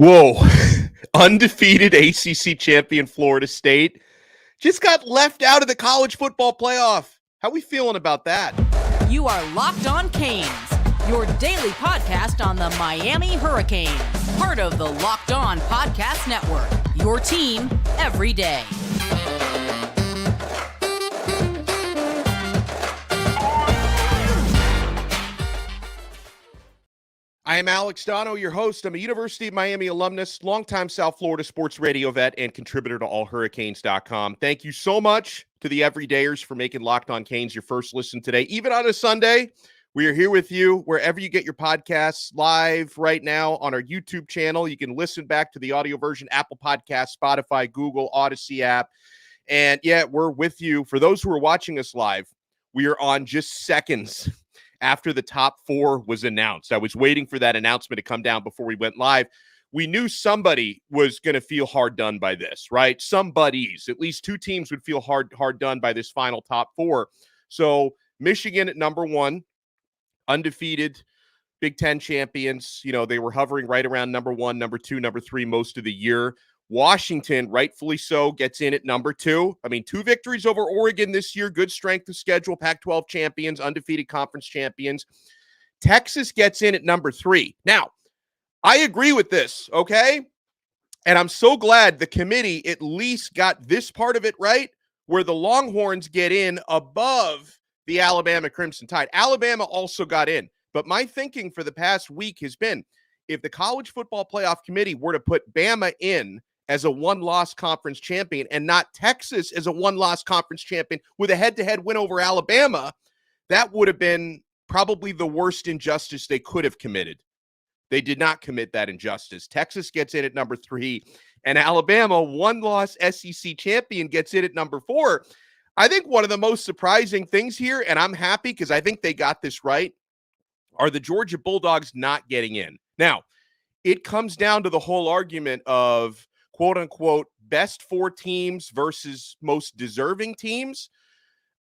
Whoa. Undefeated ACC champion Florida State just got left out of the college football playoff. How we feeling about that? You are Locked On Canes, your daily podcast on the Miami Hurricanes, part of the Locked On Podcast Network, your team every day. I am Alex Donno, your host. I'm a University of Miami alumnus, longtime South Florida sports radio vet, and contributor to allhurricanes.com. Thank you so much to the everydayers for making Locked On Canes your first listen today. Even on a Sunday, we are here with you wherever you get your podcasts, live right now on our YouTube channel. You can listen back to the audio version, Apple Podcasts, Spotify, Google, Odyssey app. And yeah, we're with you. For those who are watching us live, we are on just seconds after the top four was announced. I was waiting for that announcement to come down before we went live. We knew somebody was going to feel hard done by this, right? Somebody's, at least two teams would feel hard done by this final top four. So Michigan at number one, undefeated Big Ten champions. You know, they were hovering right around number one, number two, number three most of the year. Washington, rightfully so, gets in at number two. I mean, 2 victories over Oregon this year, good strength of schedule, Pac-12 champions, undefeated conference champions. Texas gets in at number 3. Now, I agree with this, okay? And I'm so glad the committee at least got this part of it right, where the Longhorns get in above the Alabama Crimson Tide. Alabama also got in, but my thinking for the past week has been, if the College Football Playoff Committee were to put Bama in as a one-loss conference champion and not Texas as a one-loss conference champion with a head-to-head win over Alabama, that would have been probably the worst injustice they could have committed. They did not commit that injustice. Texas gets in at number 3, and Alabama, one-loss SEC champion, gets in at number 4. I think one of the most surprising things here, and I'm happy because I think they got this right, are the Georgia Bulldogs not getting in. Now, it comes down to the whole argument of quote-unquote best 4 teams versus most deserving teams.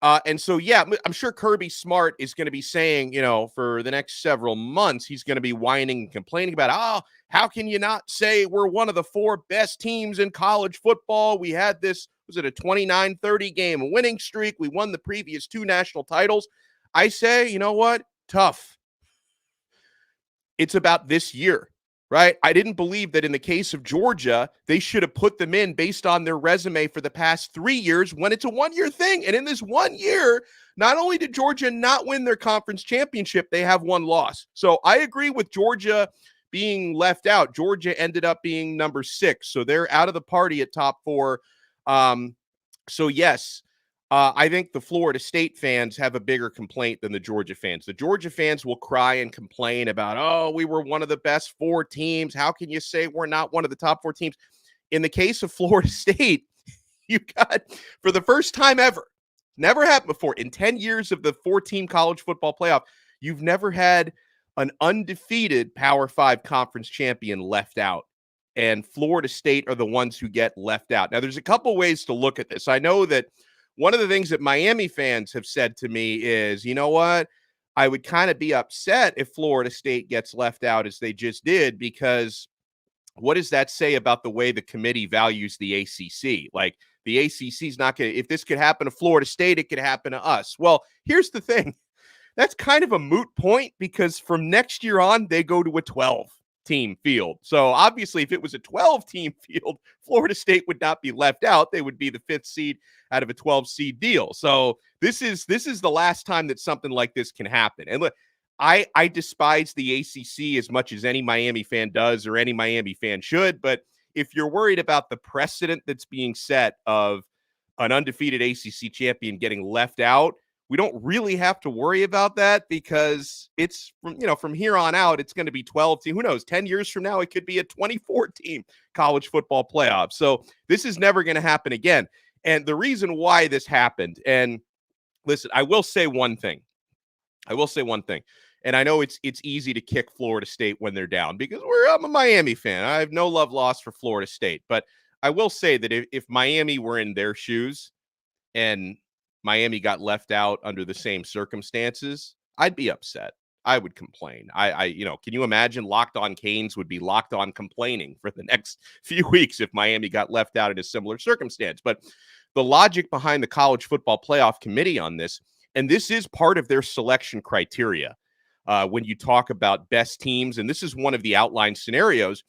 And so, yeah, I'm sure Kirby Smart is going to be saying, you know, for the next several months, he's going to be whining and complaining about, oh, how can you not say we're one of the 4 best teams in college football? We had this, was it a 29-30 game winning streak? We won the previous 2 national titles. I say, you know what? Tough. It's about this year. Right? I didn't believe that in the case of Georgia, they should have put them in based on their resume for the past 3 years when it's a 1-year thing. And in this 1 year, not only did Georgia not win their conference championship, they have 1 loss. So I agree with Georgia being left out. Georgia ended up being number 6. So they're out of the party at top 4. So yes, I think the Florida State fans have a bigger complaint than the Georgia fans. The Georgia fans will cry and complain about, oh, we were one of the best 4 teams. How can you say we're not one of the top 4 teams? In the case of Florida State, you got, for the first time ever, never happened before, in 10 years of the 4-team college football playoff, you've never had an undefeated Power 5 conference champion left out. And Florida State are the ones who get left out. Now, there's a couple ways to look at this. I know that one of the things that Miami fans have said to me is, you know what, I would kind of be upset if Florida State gets left out as they just did, because what does that say about the way the committee values the ACC? Like, the ACC is not going to, if this could happen to Florida State, it could happen to us. Well, here's the thing. That's kind of a moot point, because from next year on, they go to a 12-team field. So obviously, if it was a 12-team field, Florida State would not be left out. They would be the 5th seed out of a 12-seed deal. So this is the last time that something like this can happen. And look, I despise the ACC as much as any Miami fan does, or any Miami fan should. But if you're worried about the precedent that's being set of an undefeated ACC champion getting left out, we don't really have to worry about that, because it's from here on out, it's going to be 12 team. Who knows? 10 years from now, it could be a 24-team college football playoff. So this is never going to happen again. And the reason why this happened, and listen, I will say one thing. And I know it's easy to kick Florida State when they're down, because I'm a Miami fan. I have no love lost for Florida State. But I will say that if Miami were in their shoes and Miami got left out under the same circumstances, I'd be upset. I would complain. Can you imagine Locked On Canes would be locked on complaining for the next few weeks if Miami got left out in a similar circumstance? But the logic behind the College Football Playoff Committee on this, and this is part of their selection criteria when you talk about best teams, and this is one of the outlined scenarios,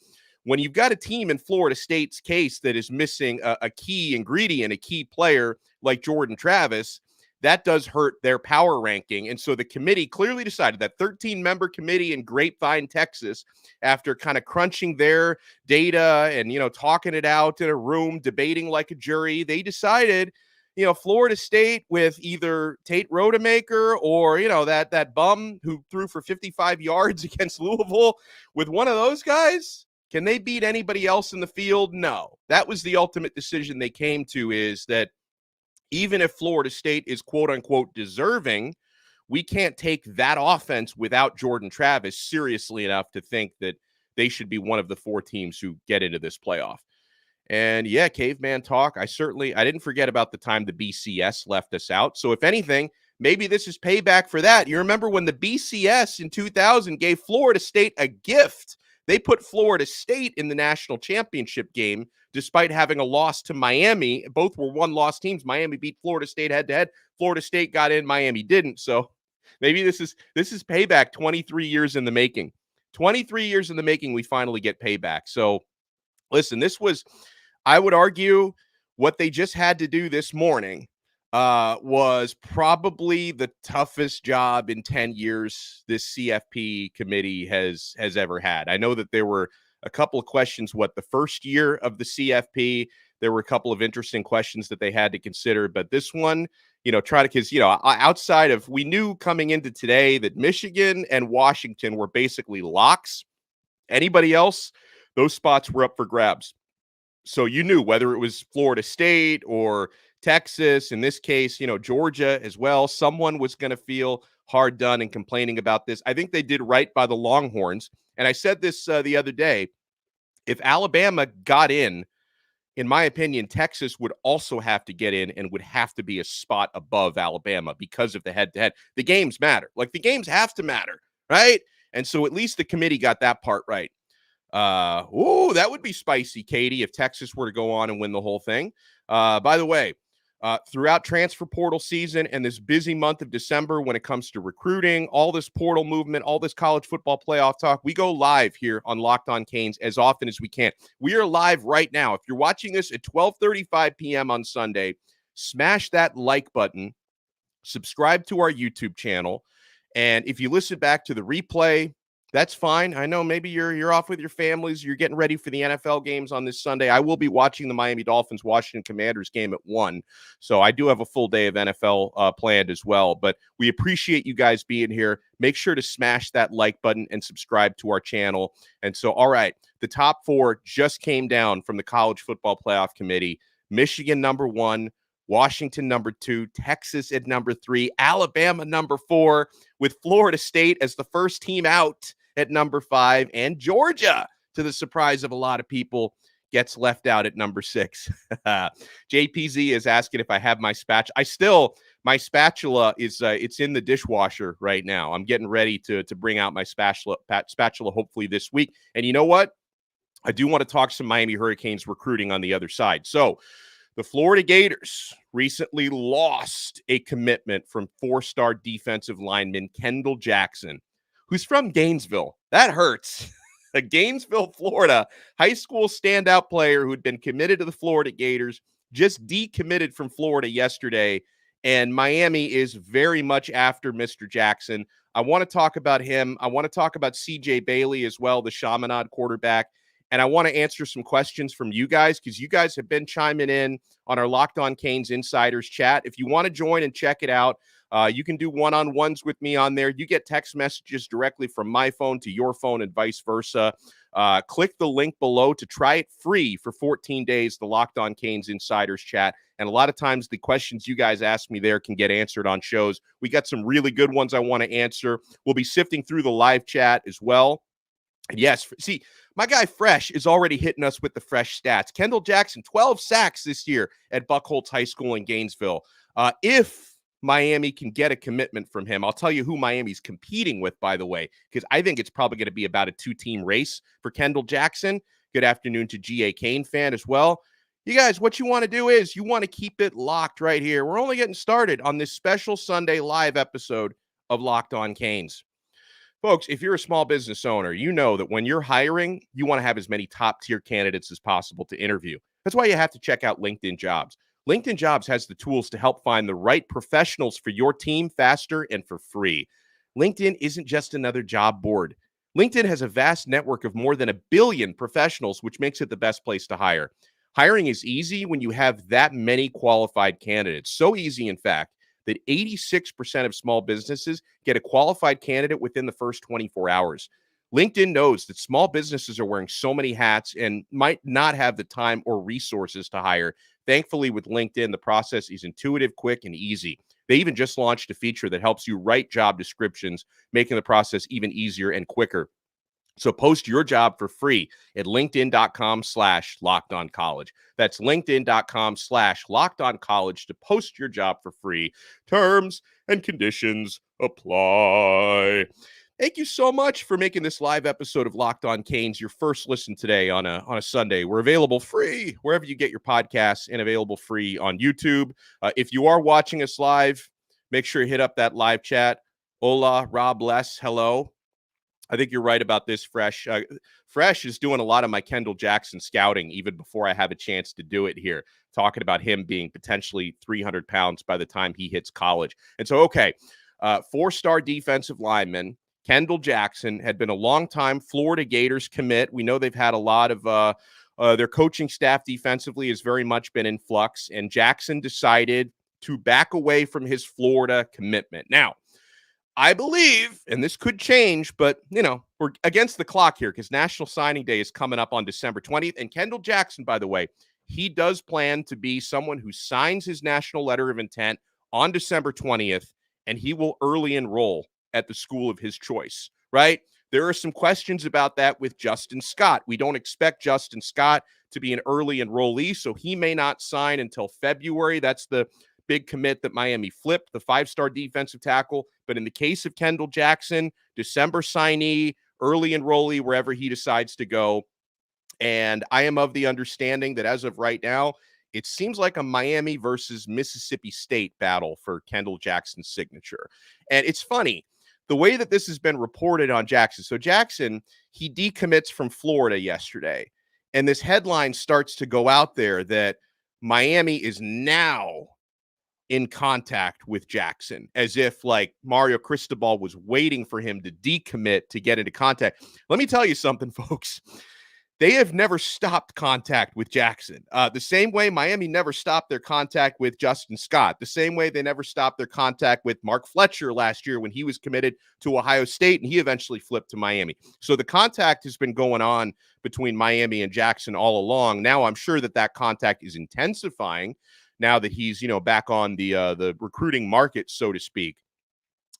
when you've got a team in Florida State's case that is missing a key ingredient, a key player like Jordan Travis, that does hurt their power ranking. And so the committee clearly decided, that 13-member committee in Grapevine, Texas, after kind of crunching their data and, talking it out in a room, debating like a jury, they decided, Florida State with either Tate Rodemaker or, that bum who threw for 55 yards against Louisville, with one of those guys, can they beat anybody else in the field? No. That was the ultimate decision they came to, is that even if Florida State is quote-unquote deserving, we can't take that offense without Jordan Travis seriously enough to think that they should be one of the 4 teams who get into this playoff. And yeah, caveman talk. I didn't forget about the time the BCS left us out. So if anything, maybe this is payback for that. You remember when the BCS in 2000 gave Florida State a gift? They put Florida State in the national championship game despite having a loss to Miami. Both were one-loss teams. Miami beat Florida State head-to-head. Florida State got in, Miami didn't. So maybe this is payback 23 years in the making. 23 years in the making, we finally get payback. So listen, this was, I would argue, what they just had to do this morning was probably the toughest job in 10 years this CFP committee has ever had. I know that there were a couple of questions, the first year of the CFP, there were a couple of interesting questions that they had to consider, but this one, outside of, we knew coming into today that Michigan and Washington were basically locks. Anybody else, those spots were up for grabs. So you knew whether it was Florida State or Texas, in this case, Georgia as well, someone was going to feel hard done and complaining about this. I think they did right by the Longhorns. And I said this the other day, if Alabama got in my opinion, Texas would also have to get in and would have to be a spot above Alabama because of the head-to-head. The games matter. Like, the games have to matter, right? And so at least the committee got that part right. That would be spicy, Katie, if Texas were to go on and win the whole thing. By the way, throughout transfer portal season and this busy month of December when it comes to recruiting, all this portal movement, all this college football playoff talk, we go live here on Locked On Canes as often as we can. We are live right now. If you're watching this at 12:35 p.m. on Sunday, smash that like button, subscribe to our YouTube channel, and if you listen back to the replay, that's fine. I know maybe you're off with your families. You're getting ready for the NFL games on this Sunday. I will be watching the Miami Dolphins Washington Commanders game at 1. So I do have a full day of NFL planned as well. But we appreciate you guys being here. Make sure to smash that like button and subscribe to our channel. And so, all right, the top 4 just came down from the College Football Playoff Committee. Michigan number 1. Washington number 2, Texas at number 3, Alabama number 4, with Florida State as the first team out at number 5, and Georgia, to the surprise of a lot of people, gets left out at number 6. JPZ is asking if I have my spatula. My spatula is it's in the dishwasher right now. I'm getting ready to bring out my spatula hopefully this week. And you know what? I do want to talk some Miami Hurricanes recruiting on the other side. So the Florida Gators recently lost a commitment from 4-star defensive lineman Kendall Jackson, who's from Gainesville. That hurts. A Gainesville, Florida high school standout player who had been committed to the Florida Gators just decommitted from Florida yesterday, and Miami is very much after Mr. Jackson. I want to talk about him. I want to talk about CJ Bailey as well, the Chaminade quarterback. And I want to answer some questions from you guys because you guys have been chiming in on our Locked On Canes Insiders chat. If you want to join and check it out, you can do one-on-ones with me on there. You get text messages directly from my phone to your phone and vice versa. Click the link below to try it free for 14 days, the Locked On Canes Insiders chat. And a lot of times the questions you guys ask me there can get answered on shows. We got some really good ones I want to answer. We'll be sifting through the live chat as well. Yes, see, my guy Fresh is already hitting us with the fresh stats. Kendall Jackson, 12 sacks this year at Buchholtz High School in Gainesville. If Miami can get a commitment from him. I'll tell you who Miami's competing with, by the way, because I think it's probably going to be about a 2-team race for Kendall Jackson. Good afternoon to G.A. Kane fan as well. You guys, what you want to do is you want to keep it locked right here. We're only getting started on this special Sunday live episode of Locked On Canes. Folks, if you're a small business owner, you know that when you're hiring, you want to have as many top-tier candidates as possible to interview. That's why you have to check out LinkedIn Jobs. LinkedIn Jobs has the tools to help find the right professionals for your team faster and for free. LinkedIn isn't just another job board. LinkedIn has a vast network of more than 1 billion professionals, which makes it the best place to hire. Hiring is easy when you have that many qualified candidates. So easy, in fact, that 86% of small businesses get a qualified candidate within the first 24 hours. LinkedIn knows that small businesses are wearing so many hats and might not have the time or resources to hire. Thankfully, with LinkedIn, the process is intuitive, quick, and easy. They even just launched a feature that helps you write job descriptions, making the process even easier and quicker. So post your job for free at linkedin.com/lockedoncollege. That's linkedin.com/lockedoncollege to post your job for free. Terms and conditions apply. Thank you so much for making this live episode of Locked On Canes your first listen today on a Sunday. We're available free wherever you get your podcasts and available free on YouTube. If you are watching us live, make sure you hit up that live chat. Hola, Rob Les, hello. I think you're right about this, Fresh. Fresh is doing a lot of my Kendall Jackson scouting even before I have a chance to do it here, talking about him being potentially 300 pounds by the time he hits college. And so, okay, 4-star defensive lineman, Kendall Jackson, had been a long-time Florida Gators commit. We know they've had a lot of their coaching staff defensively has very much been in flux, and Jackson decided to back away from his Florida commitment. Now, I believe, and this could change, but, we're against the clock here because National Signing Day is coming up on December 20th. And Kendall Jackson, by the way, he does plan to be someone who signs his national letter of intent on December 20th, and he will early enroll at the school of his choice, right? There are some questions about that with Justin Scott. We don't expect Justin Scott to be an early enrollee, so he may not sign until February. That's the big commit that Miami flipped, the 5-star defensive tackle. But in the case of Kendall Jackson, December signee, early enrollee, wherever he decides to go. And I am of the understanding that as of right now, it seems like a Miami versus Mississippi State battle for Kendall Jackson's signature. And it's funny, the way that this has been reported on Jackson. So Jackson, he decommits from Florida yesterday. And this headline starts to go out there that Miami is now in contact with Jackson, as if like Mario Cristobal was waiting for him to decommit to get into contact. Let me tell you something, folks. They have never stopped contact with Jackson. The same way Miami never stopped their contact with Justin Scott. The same way they never stopped their contact with Mark Fletcher last year when he was committed to Ohio State and he eventually flipped to Miami. So the contact has been going on between Miami and Jackson all along. Now I'm sure that contact is intensifying now that he's, back on the recruiting market, so to speak.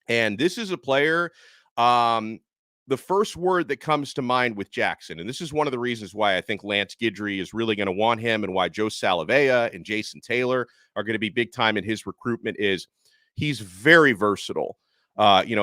And this is a player, the first word that comes to mind with Jackson, and this is one of the reasons why I think Lance Guidry is really going to want him and why Joe Salavea and Jason Taylor are going to be big time in his recruitment, is he's very versatile.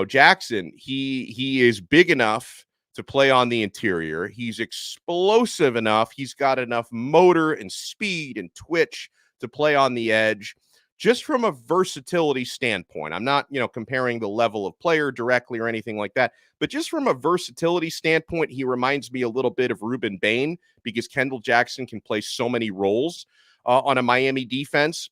Jackson, he is big enough to play on the interior. He's explosive enough. He's got enough motor and speed and twitch to play on the edge. Just from a versatility standpoint, I'm not, comparing the level of player directly or anything like that, but just from a versatility standpoint, he reminds me a little bit of Ruben Bain because Kendall Jackson can play so many roles on a Miami defense.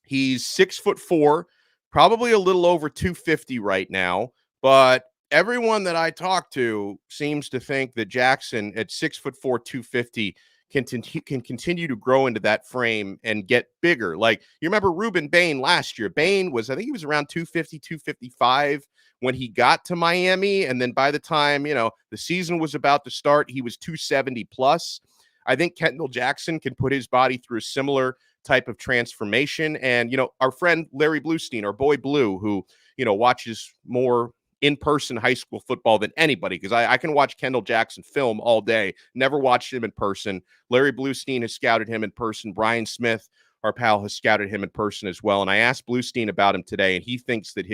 He's 6'4", probably a little over 250 right now, but everyone that I talk to seems to think that Jackson at 6'4", 250 can continue to grow into that frame and get bigger. Like, you remember Ruben Bain last year. Bain was, I think he was around 250, 255 when he got to Miami. And then by the time, the season was about to start, he was 270 plus. I think Kendall Jackson can put his body through a similar type of transformation. And, our friend Larry Bluestein, our boy Blue, who, watches more in-person high school football than anybody, because I can watch Kendall Jackson film all day, never watched him in person. Larry Bluestein has scouted him in person. Brian Smith our pal, has scouted him in person as well. And I asked Bluestein about him today, and he thinks that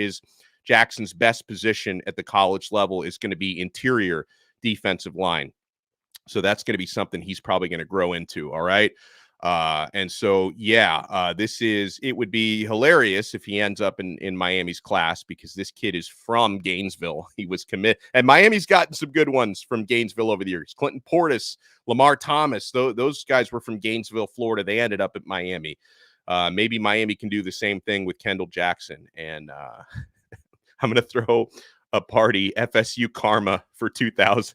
Jackson's best position at the college level is going to be interior defensive line. So that's going to be something he's probably going to grow into. All right. And so, it would be hilarious if he ends up in Miami's class, because this kid is from Gainesville. He was committed, and Miami's gotten some good ones from Gainesville over the years. Clinton Portis, Lamar Thomas, those guys were from Gainesville, Florida. They ended up at Miami. Maybe Miami can do the same thing with Kendall Jackson. And I'm going to throw a party, FSU Karma, for 2000.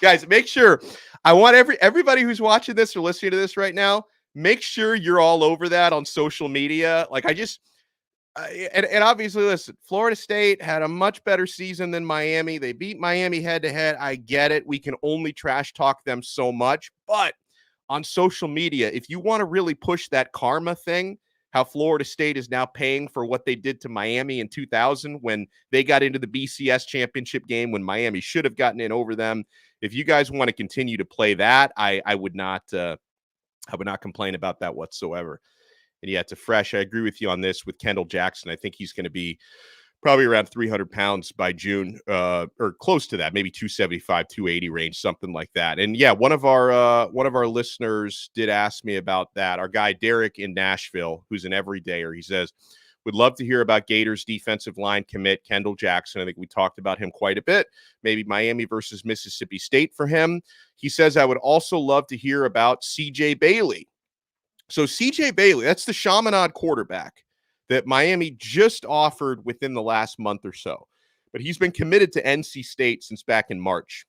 Guys, make sure, I want everybody who's watching this or listening to this right now, make sure you're all over that on social media. Like, and obviously, listen, Florida State had a much better season than Miami. They beat Miami head to head. I get it. We can only trash talk them so much. But on social media, if you want to really push that karma thing, how Florida State is now paying for what they did to Miami in 2000 when they got into the BCS championship game, when Miami should have gotten in over them. If you guys want to continue to play that, I would not complain about that whatsoever. And yeah, it's a fresh. I agree with you on this with Kendall Jackson. I think he's going to be probably around 300 pounds by June, or close to that, maybe 275, 280 range, something like that. And yeah, one of our listeners did ask me about that. Our guy Derek in Nashville, who's an everydayer, he says, would love to hear about Gators defensive line commit Kendall Jackson. I think we talked about him quite a bit. Maybe Miami versus Mississippi State for him. He says, I would also love to hear about CJ Bailey. So CJ Bailey, that's the Chaminade quarterback that Miami just offered within the last month or so. But he's been committed to NC State since back in March.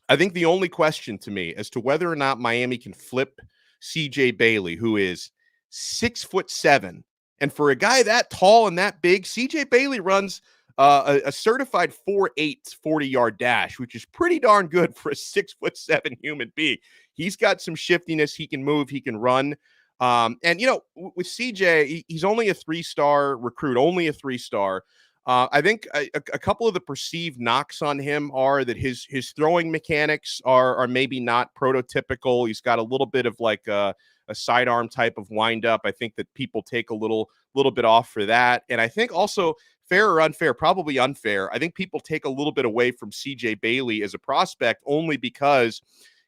I think the only question to me as to whether or not Miami can flip CJ Bailey, who is 6'7", and for a guy that tall and that big, CJ Bailey runs a certified 4.8 40-yard dash, which is pretty darn good for a 6'7" human being. He's got some shiftiness. He can move. He can run. And, with CJ, he's only a 3-star recruit, only a 3-star. I think a couple of the perceived knocks on him are that his throwing mechanics are maybe not prototypical. He's got a little bit of like a sidearm type of windup. I think that people take a little bit off for that. And I think also, fair or unfair, probably unfair, I think people take a little bit away from CJ Bailey as a prospect only because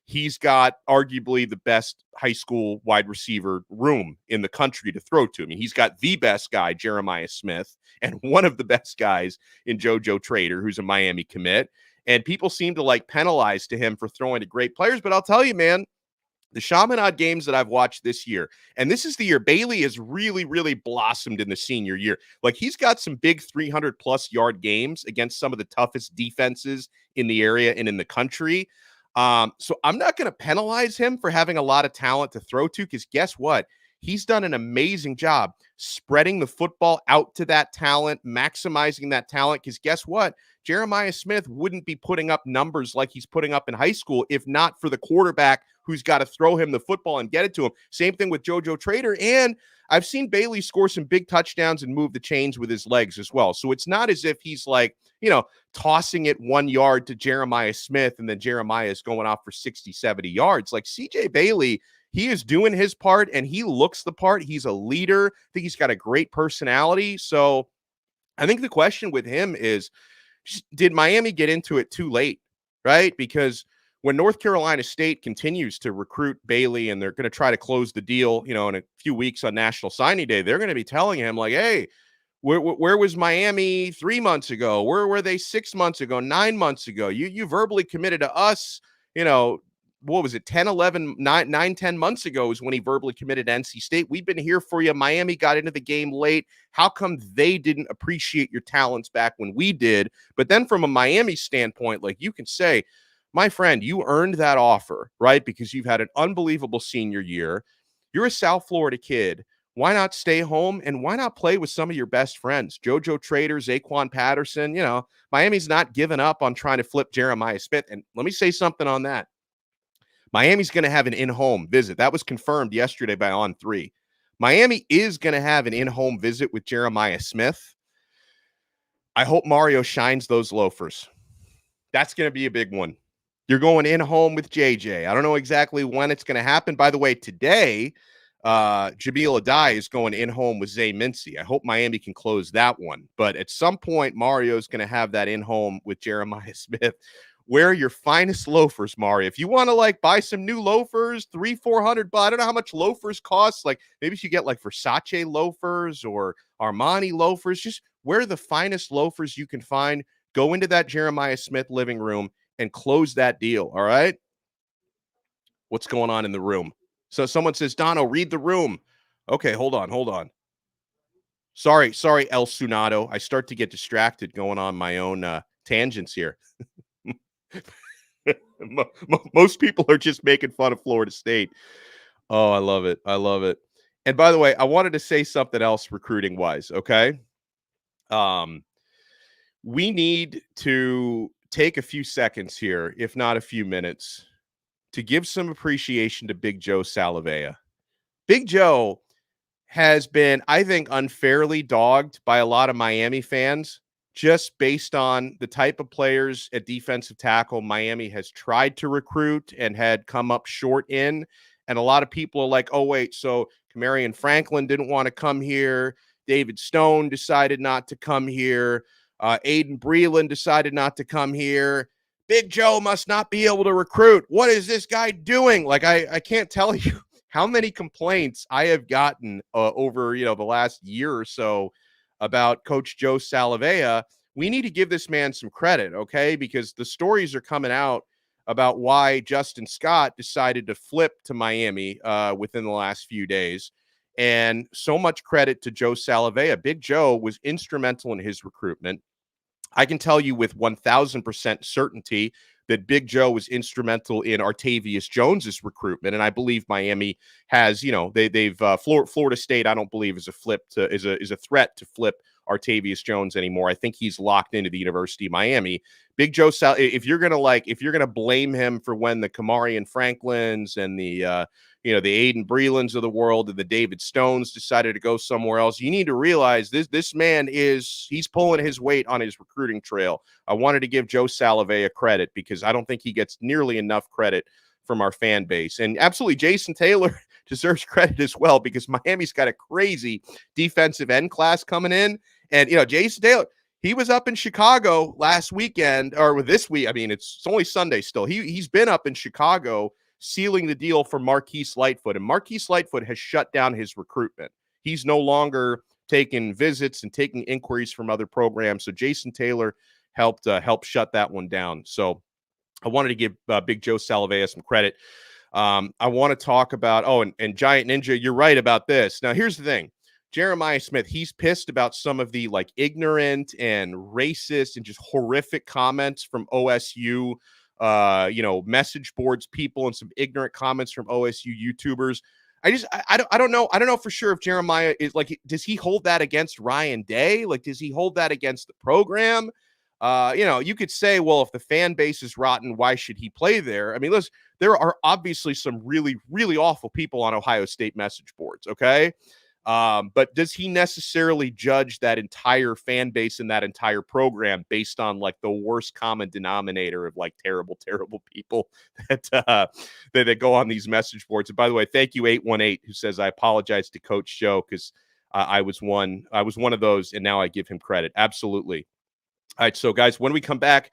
he's got arguably the best high school wide receiver room in the country to throw to. I mean, he's got the best guy, Jeremiah Smith, and one of the best guys in JoJo Trader, who's a Miami commit. And people seem to penalize to him for throwing to great players. But I'll tell you, man, the Chaminade games that I've watched this year, and this is the year Bailey has really, really blossomed in the senior year. Like, he's got some big 300-plus yard games against some of the toughest defenses in the area and in the country. So I'm not going to penalize him for having a lot of talent to throw to, because guess what? He's done an amazing job spreading the football out to that talent, maximizing that talent, because guess what? Jeremiah Smith wouldn't be putting up numbers like he's putting up in high school if not for the quarterback who's got to throw him the football and get it to him. Same thing with JoJo Trader. And I've seen Bailey score some big touchdowns and move the chains with his legs as well. So it's not as if he's tossing it 1 yard to Jeremiah Smith and then Jeremiah is going off for 60, 70 yards. Like, CJ Bailey, he is doing his part and he looks the part. He's a leader. I think he's got a great personality. So I think the question with him is, did Miami get into it too late? Right? Because when North Carolina State continues to recruit Bailey and they're going to try to close the deal, in a few weeks on National Signing Day, they're going to be telling him like, hey, where was Miami 3 months ago? Where were they 6 months ago, 9 months ago? You verbally committed to us, what was it, 10 months ago is when he verbally committed to NC State. We've been here for you. Miami got into the game late. How come they didn't appreciate your talents back when we did? But then from a Miami standpoint, like, you can say, my friend, you earned that offer, right? Because you've had an unbelievable senior year. You're a South Florida kid. Why not stay home and why not play with some of your best friends? JoJo Trader, Zaquan Patterson, Miami's not giving up on trying to flip Jeremiah Smith. And let me say something on that. Miami's going to have an in-home visit. That was confirmed yesterday by On3. Miami is going to have an in-home visit with Jeremiah Smith. I hope Mario shines those loafers. That's going to be a big one. You're going in home with JJ. I don't know exactly when it's going to happen. By the way, today, Jamil Adai is going in home with Zay Mincy. I hope Miami can close that one. But at some point, Mario's going to have that in home with Jeremiah Smith. Wear your finest loafers, Mario. If you want to like buy some new loafers, $300-400, I don't know how much loafers cost. Like maybe you get like Versace loafers or Armani loafers. Just wear the finest loafers you can find. Go into that Jeremiah Smith living room and close that deal. All right. What's going on in the room? So someone says, Donno, read the room. Okay, hold on. Sorry, El Sunado. I start to get distracted going on my own tangents here. Most people are just making fun of Florida State. Oh, I love it. And by the way, I wanted to say something else recruiting-wise, okay? We need to take a few seconds here, if not a few minutes, to give some appreciation to Big Joe Salavea. Big Joe has been, I think, unfairly dogged by a lot of Miami fans just based on the type of players at defensive tackle Miami has tried to recruit and had come up short in. And a lot of people are like, oh, wait, so Kamarion Franklin didn't want to come here. David Stone decided not to come here. Aiden Breland decided not to come here. Big Joe must not be able to recruit. What is this guy doing? Like, I can't tell you how many complaints I have gotten over, the last year or so about Coach Joe Salavea. We need to give this man some credit, okay? Because the stories are coming out about why Justin Scott decided to flip to Miami within the last few days. And so much credit to Joe Salavea. Big Joe was instrumental in his recruitment. I can tell you with 1,000% certainty that Big Joe was instrumental in Artavius Jones's recruitment, and I believe Miami has, Florida State, I don't believe is a threat to flip Artavius Jones anymore. I think he's locked into the University of Miami. Big Joe, if you're gonna blame him for when the Kamarion Franklins and the Aiden Brelands of the world and the David Stones decided to go somewhere else, you need to realize this man he's pulling his weight on his recruiting trail. I wanted to give Joe Salavea credit because I don't think he gets nearly enough credit from our fan base. And absolutely, Jason Taylor deserves credit as well because Miami's got a crazy defensive end class coming in. And, Jason Taylor, he was up in Chicago last weekend, or this week. I mean, it's only Sunday still. He's been up in Chicago sealing the deal for Marquise Lightfoot. And Marquise Lightfoot has shut down his recruitment. He's no longer taking visits and taking inquiries from other programs. So Jason Taylor helped shut that one down. So I wanted to give Big Joe Salavea some credit. I want to talk about, and Giant Ninja, you're right about this. Now, here's the thing. Jeremiah Smith, he's pissed about some of the ignorant and racist and just horrific comments from OSU, message boards people and some ignorant comments from OSU YouTubers. I don't know for sure if Jeremiah is does he hold that against Ryan Day? Does he hold that against the program? You could say, well, if the fan base is rotten, why should he play there? I mean, listen, there are obviously some really, really awful people on Ohio State message boards. Okay. But does he necessarily judge that entire fan base and that entire program based on the worst common denominator of terrible, terrible people that go on these message boards? And by the way, thank you 818 who says, I apologize to Coach Joe because I was one of those, and now I give him credit. Absolutely. All right, so guys, when we come back,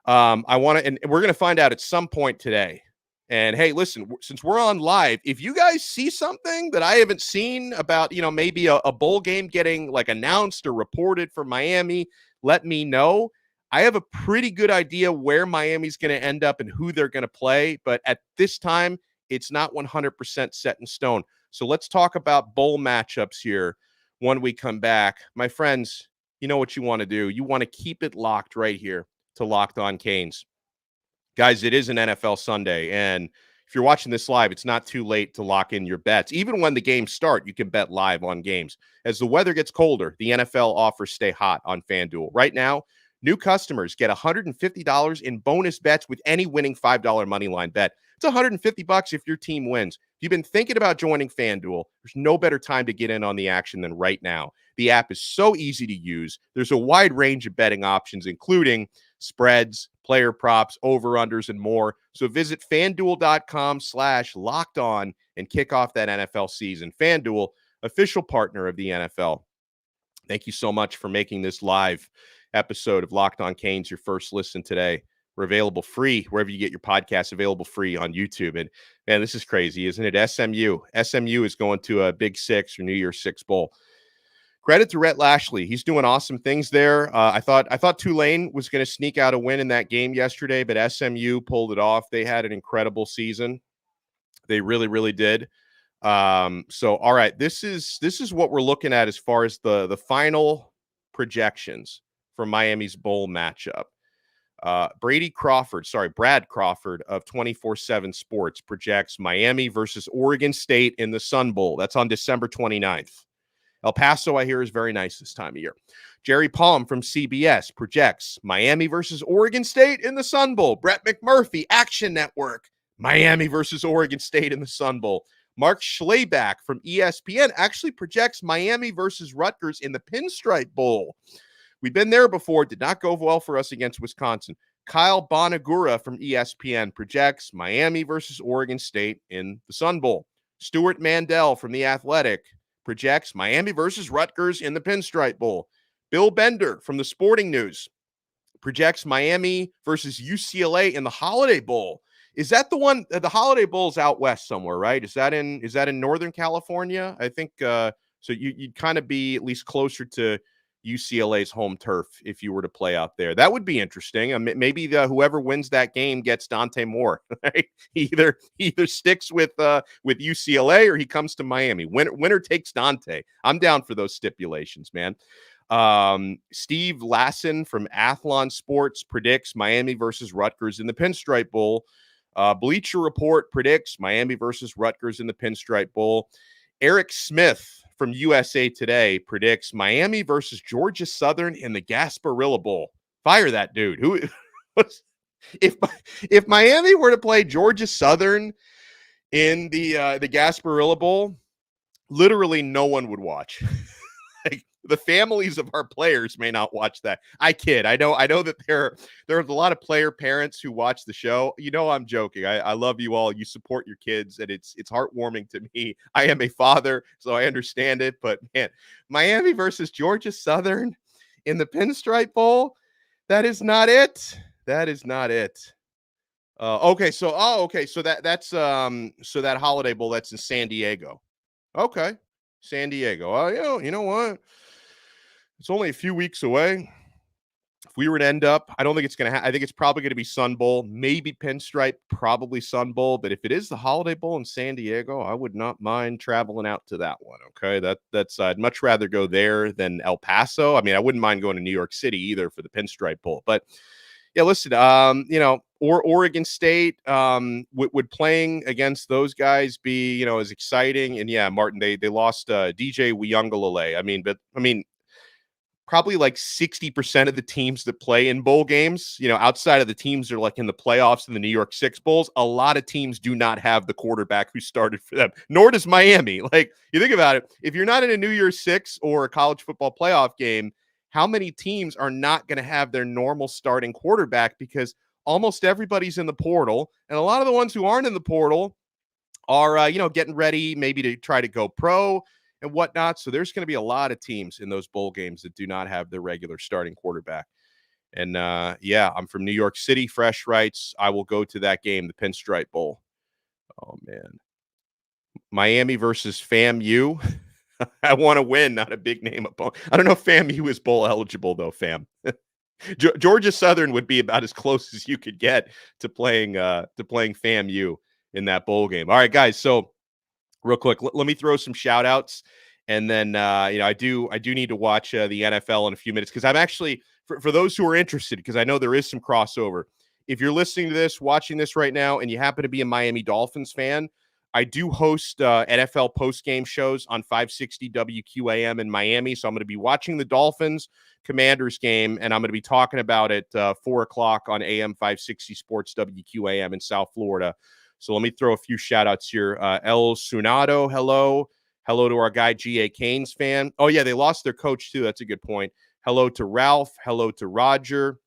I want to, and we're going to find out at some point today. And hey, listen, since we're on live, if you guys see something that I haven't seen about, maybe a bowl game getting announced or reported from Miami, let me know. I have a pretty good idea where Miami's going to end up and who they're going to play. But at this time, it's not 100% set in stone. So let's talk about bowl matchups here when we come back. My friends, you know what you want to do. You want to keep it locked right here to Locked On Canes. Guys, it is an NFL Sunday, and if you're watching this live, it's not too late to lock in your bets. Even when the games start, you can bet live on games. As the weather gets colder, the NFL offers stay hot on FanDuel. Right now, new customers get $150 in bonus bets with any winning $5 moneyline bet. It's $150 if your team wins. If you've been thinking about joining FanDuel, there's no better time to get in on the action than right now. The app is so easy to use. There's a wide range of betting options, including spreads, player props, over-unders, and more. So visit FanDuel.com/lockedon and kick off that NFL season. FanDuel, official partner of the NFL. Thank you so much for making this live episode of Locked on Canes your first listen today. We're available free wherever you get your podcasts, available free on YouTube. And man, this is crazy, isn't it? SMU is going to a Big Six or New Year's Six Bowl. Credit to Rhett Lashley. He's doing awesome things there. I thought Tulane was going to sneak out a win in that game yesterday, but SMU pulled it off. They had an incredible season. They really, really did. So, all right, this is what we're looking at as far as the final projections for Miami's bowl matchup. Brad Crawford of 24/7 Sports projects Miami versus Oregon State in the Sun Bowl. That's on December 29th. El Paso, I hear, is very nice this time of year. Jerry Palm from CBS projects Miami versus Oregon State in the Sun Bowl. Brett McMurphy, Action Network, Miami versus Oregon State in the Sun Bowl. Mark Schleyback from ESPN actually projects Miami versus Rutgers in the Pinstripe Bowl. We've been there before. Did not go well for us against Wisconsin. Kyle Bonagura from ESPN projects Miami versus Oregon State in the Sun Bowl. Stuart Mandel from The Athletic projects Miami versus Rutgers in the Pinstripe Bowl. Bill Bender from The Sporting News projects Miami versus UCLA in the Holiday Bowl. Is that the one? The Holiday Bowl's out west somewhere, right? Is that in Northern California? I think so. You'd kind of be at least closer to UCLA's home turf if you were to play out there. That would be interesting. Maybe whoever wins that game gets Dante Moore. Right? He either sticks with UCLA or he comes to Miami. Winner takes Dante. I'm down for those stipulations, man. Steve Lassen from Athlon Sports predicts Miami versus Rutgers in the Pinstripe Bowl. Bleacher Report predicts Miami versus Rutgers in the Pinstripe Bowl. Eric Smith from USA Today predicts Miami versus Georgia Southern in the Gasparilla Bowl. Fire that dude. If Miami were to play Georgia Southern in the Gasparilla Bowl, literally no one would watch. Like, the families of our players may not watch that. I kid. I know that there are a lot of player parents who watch the show. You know, I'm joking. I love you all. You support your kids, and it's heartwarming to me. I am a father, so I understand it. But man, Miami versus Georgia Southern in the Pinstripe Bowl, that is not it. That is not it. Okay. So that's that Holiday Bowl, that's in San Diego. Okay. San Diego. Oh, you know what? It's only a few weeks away. If we were to end up, I don't think it's going to I think it's probably going to be Sun Bowl, maybe Pinstripe, probably Sun Bowl. But if it is the Holiday Bowl in San Diego, I would not mind traveling out to that one. Okay. That's I'd much rather go there than El Paso. I mean, I wouldn't mind going to New York City either for the Pinstripe Bowl. But yeah, listen, or Oregon State, would playing against those guys be, as exciting? And yeah, Martin, they lost DJ Uyunglele. Probably like 60% of the teams that play in bowl games, outside of the teams that are like in the playoffs in the New York Six Bowls, a lot of teams do not have the quarterback who started for them, nor does Miami. Like, you think about it, if you're not in a New Year's Six or a college football playoff game, how many teams are not going to have their normal starting quarterback? Because almost everybody's in the portal, and a lot of the ones who aren't in the portal are, getting ready maybe to try to go pro and whatnot. So there's going to be a lot of teams in those bowl games that do not have their regular starting quarterback. And I'm from New York City. Fresh writes, I will go to that game, the Pinstripe Bowl. Oh, man. Miami versus FAMU. I want to win, not a big name opponent. I don't know if FAMU is bowl eligible, though, fam. Georgia Southern would be about as close as you could get to playing FAMU in that bowl game. All right, guys. So real quick, let me throw some shout outs. And then, I do need to watch the NFL in a few minutes, because I'm actually, for those who are interested, because I know there is some crossover. If you're listening to this, watching this right now, and you happen to be a Miami Dolphins fan, I do host NFL post-game shows on 560 WQAM in Miami. So I'm going to be watching the Dolphins Commanders game, and I'm going to be talking about it 4 o'clock on AM 560 Sports WQAM in South Florida. So let me throw a few shout-outs here. El Sunado, hello. Hello to our guy, G.A. Canes fan. Oh, yeah, they lost their coach, too. That's a good point. Hello to Ralph. Hello to Roger.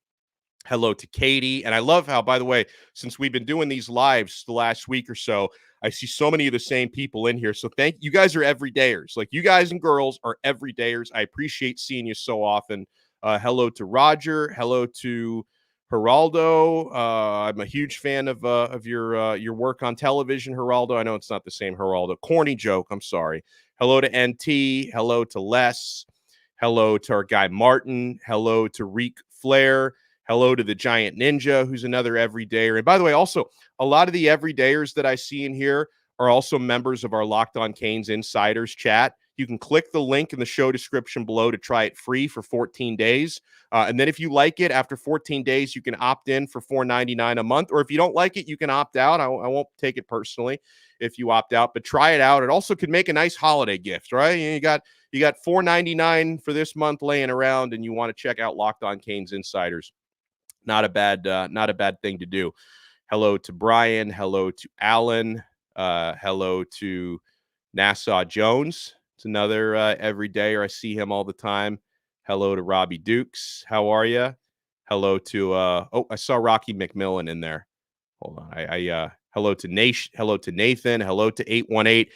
Hello to Katie. And I love how, by the way, since we've been doing these lives the last week or so, I see so many of the same people in here. So thank you guys are everydayers. Like, you guys and girls are everydayers. I appreciate seeing you so often. Hello to Roger. Hello to Geraldo. I'm a huge fan of your work on television, Geraldo. I know it's not the same Geraldo. Corny joke. I'm sorry. Hello to NT. Hello to Les. Hello to our guy Martin. Hello to Reek Flair. Hello to the Giant Ninja, who's another everydayer. And by the way, also, a lot of the everydayers that I see in here are also members of our Locked On Canes Insiders chat. You can click the link in the show description below to try it free for 14 days. And then if you like it, after 14 days, you can opt in for $4.99 a month. Or if you don't like it, you can opt out. I won't take it personally if you opt out, but try it out. It also could make a nice holiday gift, right? You got $4.99 for this month laying around, and you want to check out Locked On Canes Insiders. Not a bad thing to do. Hello to Brian. Hello to Alan. Hello to Nassau Jones. It's another everydayer. I see him all the time. Hello to Robbie Dukes. How are you? Hello to I saw Rocky McMillan in there. Hold on. Hello to Nation. Hello to Nathan. Hello to 818.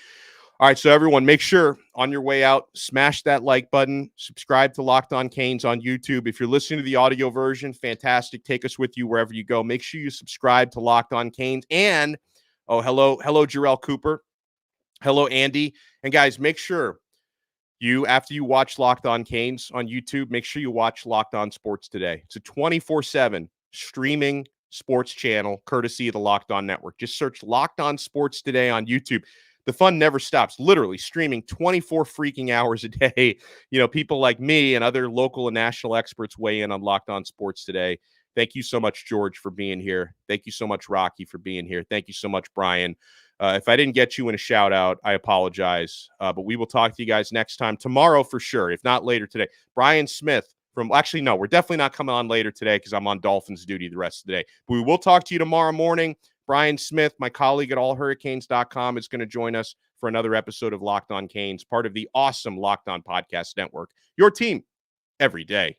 All right, so everyone, make sure on your way out, smash that like button, subscribe to Locked On Canes on YouTube. If you're listening to the audio version, fantastic. Take us with you wherever you go. Make sure you subscribe to Locked On Canes. And, hello, Jarrell Cooper. Hello, Andy. And guys, make sure after you watch Locked On Canes on YouTube, make sure you watch Locked On Sports Today. It's a 24/7 streaming sports channel courtesy of the Locked On Network. Just search Locked On Sports Today on YouTube. The fun never stops, literally streaming 24 freaking hours a day. People like me and other local and national experts weigh in on Locked On Sports Today. Thank you so much, George, for being here. Thank you so much, Rocky, for being here. Thank you so much, Brian. If I didn't get you in a shout out, I apologize. But we will talk to you guys next time, tomorrow for sure, if not later today. Brian Smith no, we're definitely not coming on later today because I'm on Dolphins duty the rest of the day. But we will talk to you tomorrow morning. Brian Smith, my colleague at allhurricanes.com, is going to join us for another episode of Locked On Canes, part of the awesome Locked On Podcast Network. Your team every day.